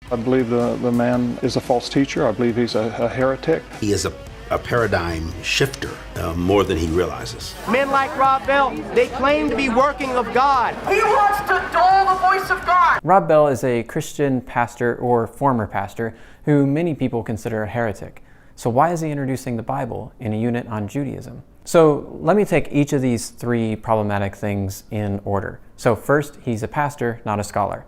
I believe the man is a false teacher. I believe he's a heretic. He is a paradigm shifter more than he realizes. Men like Rob Bell, they claim to be working of God. He wants to dull the voice of God. Rob Bell is a Christian pastor or former pastor who many people consider a heretic. So why is he introducing the Bible in a unit on Judaism? So let me take each of these three problematic things in order. So first, he's a pastor, not a scholar.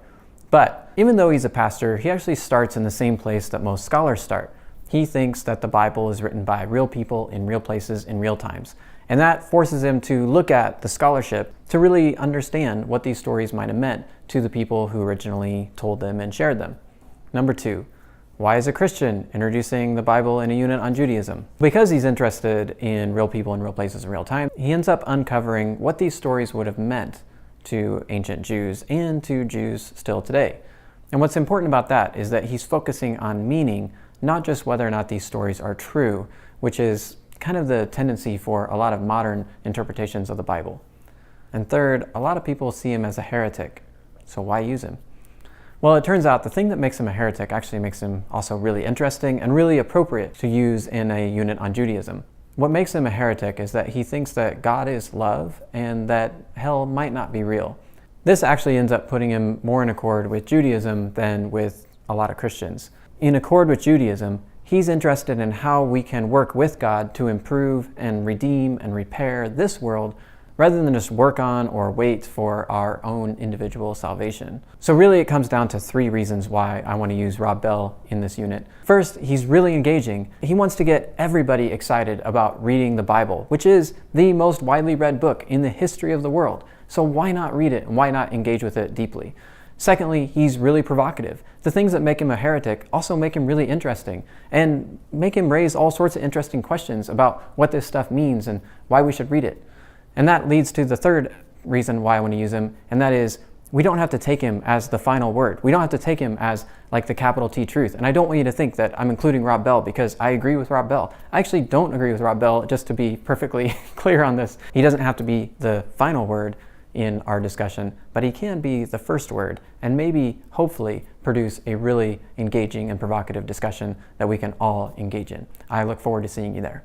But even though he's a pastor, he actually starts in the same place that most scholars start. He thinks that the Bible is written by real people in real places in real times. And that forces him to look at the scholarship to really understand what these stories might have meant to the people who originally told them and shared them. Number two, why is a Christian introducing the Bible in a unit on Judaism? Because he's interested in real people in real places in real time, he ends up uncovering what these stories would have meant to ancient Jews and to Jews still today. And what's important about that is that he's focusing on meaning, not just whether or not these stories are true, which is kind of the tendency for a lot of modern interpretations of the Bible. And third, a lot of people see him as a heretic. So why use him? Well, it turns out the thing that makes him a heretic actually makes him also really interesting and really appropriate to use in a unit on Judaism. What makes him a heretic is that he thinks that God is love and that hell might not be real. This actually ends up putting him more in accord with Judaism than with a lot of Christians. In accord with Judaism, he's interested in how we can work with God to improve and redeem and repair this world rather than just work on or wait for our own individual salvation. So really it comes down to three reasons why I want to use Rob Bell in this unit. First, he's really engaging. He wants to get everybody excited about reading the Bible, which is the most widely read book in the history of the world. So why not read it and why not engage with it deeply? Secondly, he's really provocative. The things that make him a heretic also make him really interesting and make him raise all sorts of interesting questions about what this stuff means and why we should read it. And that leads to the third reason why I want to use him, and that is we don't have to take him as the final word. We don't have to take him as like the capital T truth. And I don't want you to think that I'm including Rob Bell because I agree with Rob Bell. I actually don't agree with Rob Bell, just to be perfectly clear on this. He doesn't have to be the final word in our discussion, but he can be the first word and maybe, hopefully, produce a really engaging and provocative discussion that we can all engage in. I look forward to seeing you there.